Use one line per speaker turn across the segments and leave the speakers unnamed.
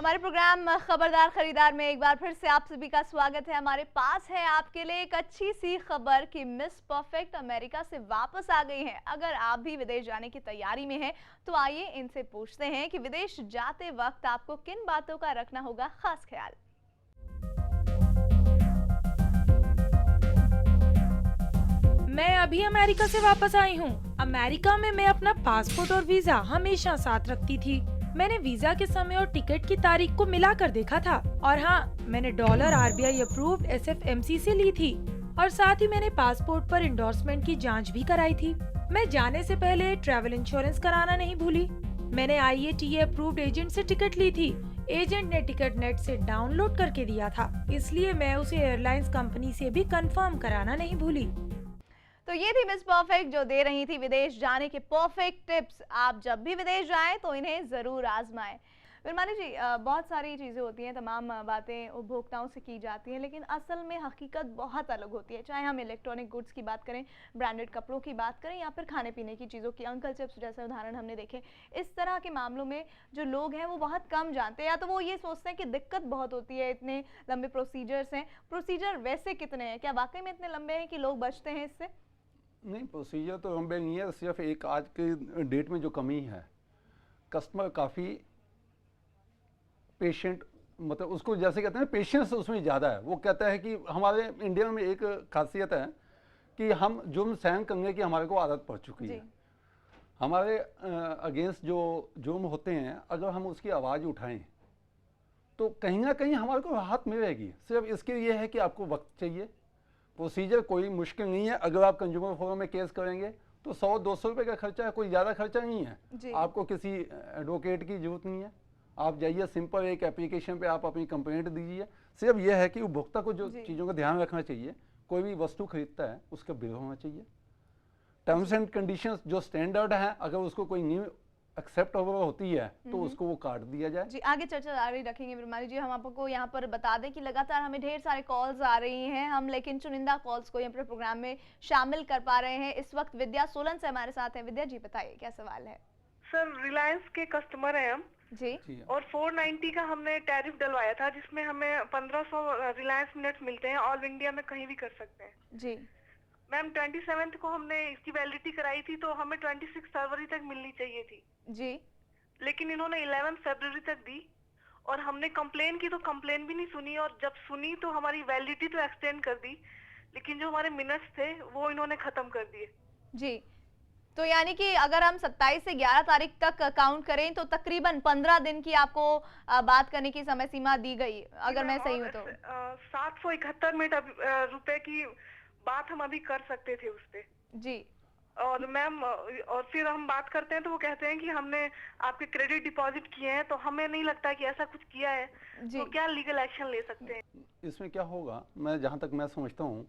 हमारे प्रोग्राम खबरदार खरीदार में एक बार फिर से आप सभी का स्वागत है। हमारे पास है आपके लिए एक अच्छी सी खबर कि मिस परफेक्ट अमेरिका से वापस आ गई हैं। अगर आप भी विदेश जाने की तैयारी में हैं तो आइए इनसे पूछते हैं कि विदेश जाते वक्त आपको किन बातों का रखना होगा खास ख्याल।
मैं अभी अमेरिका से वापस आई हूँ। अमेरिका में मैं अपना पासपोर्ट और वीजा हमेशा साथ रखती थी। मैंने वीजा के समय और टिकट की तारीख को मिलाकर देखा था और हाँ, मैंने डॉलर RBI अप्रूव्ड SFMC से ली थी और साथ ही मैंने पासपोर्ट पर इंडोर्समेंट की जांच भी कराई थी। मैं जाने से पहले ट्रैवल इंश्योरेंस कराना नहीं भूली। मैंने IATA अप्रूव्ड एजेंट से टिकट ली थी। एजेंट ने टिकट नेट से डाउनलोड करके दिया था, इसलिए मैं उसे एयरलाइंस कंपनी से भी कंफर्म कराना नहीं भूली।
तो ये थी मिस परफेक्ट जो दे रही थी विदेश जाने के परफेक्ट टिप्स। आप जब भी विदेश जाएं तो इन्हें ज़रूर आजमाएं। बिरमानी जी, बहुत सारी चीज़ें होती हैं, तमाम बातें उपभोक्ताओं से की जाती हैं, लेकिन असल में हकीकत बहुत अलग होती है। चाहे हम इलेक्ट्रॉनिक गुड्स की बात करें, ब्रांडेड कपड़ों की बात करें या फिर खाने पीने की चीज़ों की। अंकल चिप्स जैसे उदाहरण हमने देखे। इस तरह के मामलों में जो लोग हैं वो बहुत कम जानते हैं, या तो वो ये सोचते हैं कि दिक्कत बहुत होती है, इतने लंबे प्रोसीजर्स हैं। प्रोसीजर वैसे कितने हैं? क्या वाकई में इतने लंबे हैं कि लोग बचते हैं इससे?
नहीं, प्रोसीजर तो लंबे नहीं है। सिर्फ एक आज के डेट में जो कमी है, कस्टमर काफ़ी पेशेंट, मतलब उसको जैसे कहते हैं पेशेंस उसमें ज़्यादा है। वो कहता है कि हमारे इंडिया में एक खासियत है कि हम जुर्म सहन करने की हमारे को आदत पड़ चुकी है। हमारे अगेंस्ट जो जुर्म होते हैं, अगर हम उसकी आवाज़ उठाएं तो कहीं ना कहीं हमारे को राहत मिलेगी। सिर्फ इसके लिए है कि आपको वक्त चाहिए। प्रोसीजर कोई मुश्किल नहीं है। अगर आप कंज्यूमर फोरम में केस करेंगे तो 100-200 रुपये का खर्चा है, कोई ज़्यादा खर्चा नहीं है। आपको किसी एडवोकेट की जरूरत नहीं है। आप जाइए, सिंपल एक एप्लीकेशन पे आप अपनी कंप्लेंट दीजिए। सिर्फ यह है कि उपभोक्ता को जो चीज़ों का ध्यान रखना चाहिए, कोई भी वस्तु खरीदता है उसका बिल होना चाहिए। टर्म्स एंड कंडीशंस जो स्टैंडर्ड हैं, अगर उसको कोई न्यू एक्सेप्टेबल होती है तो उसको वो काट दिया जाए।
जी, आगे चर्चा जारी रखेंगे बिरमानी जी। हम आपको यहाँ पर बता दें कि लगातार हमें ढेर सारे कॉल्स आ रही हैं, हम लेकिन चुनिंदा कॉल्स को यहाँ पर प्रोग्राम में शामिल कर पा रहे हैं। इस वक्त विद्या सोलन से हमारे साथ हैं। विद्या जी, बताइए क्या सवाल है?
सर, रिलायंस के कस्टमर हैं हम
जी।
और 490 का हमने टैरिफ डलवाया था, जिसमें हमें 1500 रिलायंस मिनट्स मिलते हैं। ऑल इंडिया में कहीं भी कर सकते हैं
जी।
मैम 27 को हमने इसकी वैलिडिटी कराई थी, तो हमें 26 फरवरी तक मिलनी चाहिए थी
जी,
लेकिन इन्होंने 11 फरवरी तक दी और हमने कंप्लेन की तो कंप्लेन भी नहीं सुनी, और जब सुनी तो हमारी वैलिडिटी तो एक्सटेंड कर दी, लेकिन जो हमारे मिनट्स थे वो इन्होंने खत्म कर दिए।
जी, तो यानी कि अगर हम 27 से 11 तारीख तक काउंट करें तो तकरीबन 15 दिन की आपको बात करने की समय सीमा दी गई, अगर मैं सही हूँ तो।
771 रुपए की बात हम अभी कर सकते थे उस पे।
जी।
और मैम, और फिर हम बात करते हैं तो वो कहते हैं कि हमने आपके क्रेडिट डिपॉजिट किए हैं, तो हमें नहीं लगता कि ऐसा कुछ किया है। तो क्या लीगल एक्शन ले सकते हैं?
इसमें क्या होगा, मैं जहाँ तक मैं समझता हूँ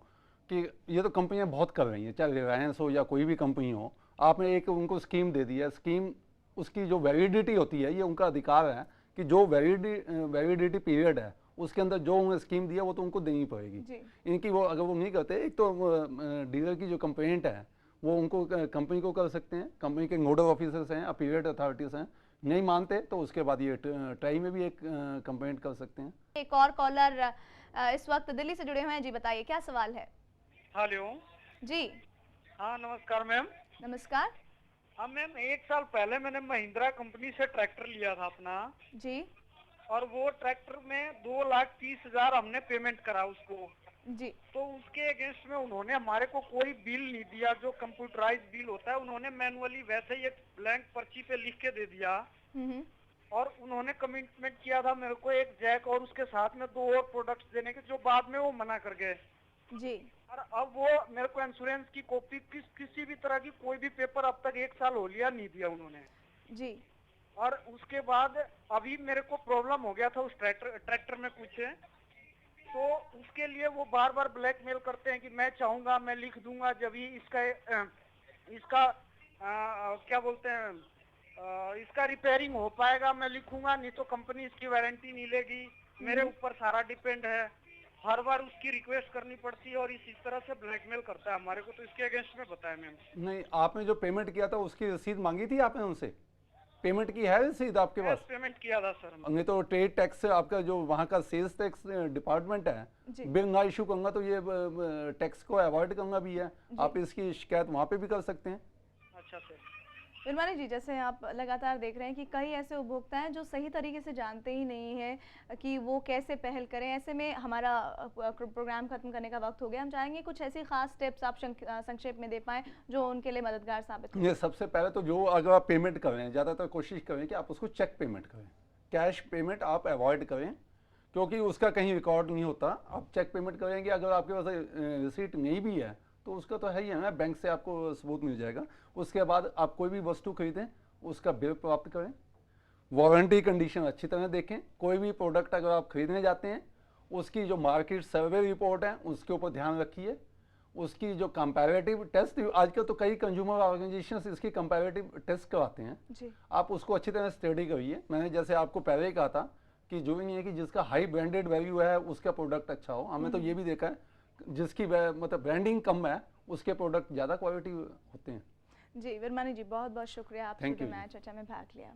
कि ये तो कंपनियां बहुत कर रही हैं, चाहे रिलायंस हो या कोई भी कंपनी हो। आपने एक उनको स्कीम दे दी है, स्कीम उसकी जो वैलिडिटी होती है, ये उनका अधिकार है कि जो वैलिडिटी पीरियड है उसके अंदर जो उन्हें स्कीम दिया वो तो उनको देनी पड़ेगी। इनकी वो अगर वो नहीं करते, एक तो डीलर की जो कंप्लेंट है वो उनको कंपनी को कर सकते हैं। कंपनी के नोडल ऑफिसर्स हैं, अपीलेट अथॉरिटीज हैं। नहीं मानते तो उसके बाद ये ट्राई में भी एक कंप्लेंट कर सकते हैं।
एक और कॉलर इस वक्त दिल्ली से जुड़े हुए हैं। जी, बताइए क्या सवाल है?
हेलो
जी।
हाँ, नमस्कार मैम।
नमस्कार।
हाँ मैम, 1 साल पहले मैंने महिंद्रा कंपनी से ट्रैक्टर लिया था अपना
जी।
और वो ट्रैक्टर में 2,30,000 हमने पेमेंट करा उसको
जी।
तो उसके अगेंस्ट में उन्होंने हमारे को कोई बिल नहीं दिया, जो कंप्यूटराइज बिल होता है। उन्होंने मैनुअली वैसे ही एक ब्लैंक पर्ची पे लिख के दे दिया और उन्होंने कमिटमेंट किया था मेरे को एक जैक और उसके साथ में 2 और प्रोडक्ट्स देने के, जो बाद में वो मना कर गए।
जी।
और अब वो मेरे को इंश्योरेंस की कॉपी किसी भी तरह की कोई भी पेपर अब तक 1 साल हो लिया नहीं दिया उन्होंने।
जी।
और उसके बाद अभी मेरे को प्रॉब्लम हो गया था उस ट्रैक्टर में कुछ, तो उसके लिए वो बार बार ब्लैकमेल करते हैं कि मैं चाहूंगा, मैं लिख दूंगा जब ही इसका क्या बोलते हैं, इसका रिपेयरिंग हो पाएगा, मैं लिखूंगा, नहीं तो कंपनी इसकी वारंटी नहीं लेगी। मेरे ऊपर सारा डिपेंड है। हर बार उसकी रिक्वेस्ट करनी पड़ती है और इस तरह से ब्लैकमेल करता है हमारे को। तो इसके अगेंस्ट में बताया मैम।
नहीं, आपने जो पेमेंट किया था उसकी रसीद मांगी थी आपने उनसे? पेमेंट की है रसीद आपके पास?
पेमेंट किया था सर।
नहीं तो ट्रेड टैक्स आपका जो वहाँ का सेल्स टैक्स डिपार्टमेंट है,
जी।
बिल ना इशू करूंगा तो ये टैक्स को अवॉइड करना भी है। आप इसकी शिकायत वहाँ पे भी कर सकते हैं।
अच्छा सर।
बिरमानी जी, जैसे आप लगातार देख रहे हैं कि कई ऐसे उपभोक्ता हैं जो सही तरीके से जानते ही नहीं है कि वो कैसे पहल करें। ऐसे में हमारा प्रोग्राम खत्म करने का वक्त हो गया। हम चाहेंगे कुछ ऐसी खास टिप्स आप संक्षेप में दे पाएं जो उनके लिए मददगार साबित हो।
ये सबसे पहले तो जो अगर आप पेमेंट करें, ज़्यादातर कोशिश करें कि आप उसको चेक पेमेंट करें। कैश पेमेंट आप अवॉइड करें क्योंकि उसका कहीं रिकॉर्ड नहीं होता। आप चेक पेमेंट करेंगे, अगर आपके पास रिसीट नहीं भी है तो उसका तो है ही है ना, बैंक से आपको सबूत मिल जाएगा। उसके बाद आप कोई भी वस्तु खरीदें उसका बिल प्राप्त करें, वारंटी कंडीशन अच्छी तरह देखें। कोई भी प्रोडक्ट अगर आप खरीदने जाते हैं उसकी जो मार्केट सर्वे रिपोर्ट है उसके ऊपर ध्यान रखिए। उसकी जो कंपैरेटिव टेस्ट, आजकल तो कई कंज्यूमर ऑर्गेनाइजेशंस इसकी कंपैरेटिव टेस्ट कराते हैं
जी।
आप उसको अच्छी तरह स्टडी करिए। मैंने जैसे आपको पहले ही कहा था कि जो नहीं है कि जिसका हाई ब्रांडेड वैल्यू है उसका प्रोडक्ट अच्छा हो। हमने तो ये भी देखा है जिसकी मतलब ब्रांडिंग कम है उसके प्रोडक्ट ज़्यादा क्वालिटी होते हैं।
जी बिरमानी जी, बहुत बहुत शुक्रिया आपसे
Thank
जो
you
मैं चर्चा में भाग लिया।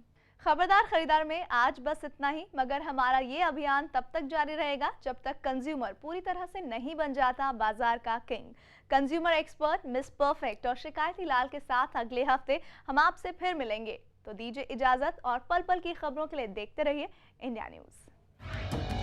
खबरदार खरीदार में आज बस इतना ही, मगर हमारा ये अभियान तब तक जारी रहेगा जब तक कंज्यूमर पूरी तरह से नहीं बन जाता बाजार का king. Consumer expert miss perfect और शिकायती लाल के साथ अगले हफ्ते हम आपसे फिर मिलेंगे। तो दीजिए इजाजत और पल पल की खबरों के लिए देखते रहिए इंडिया न्यूज़।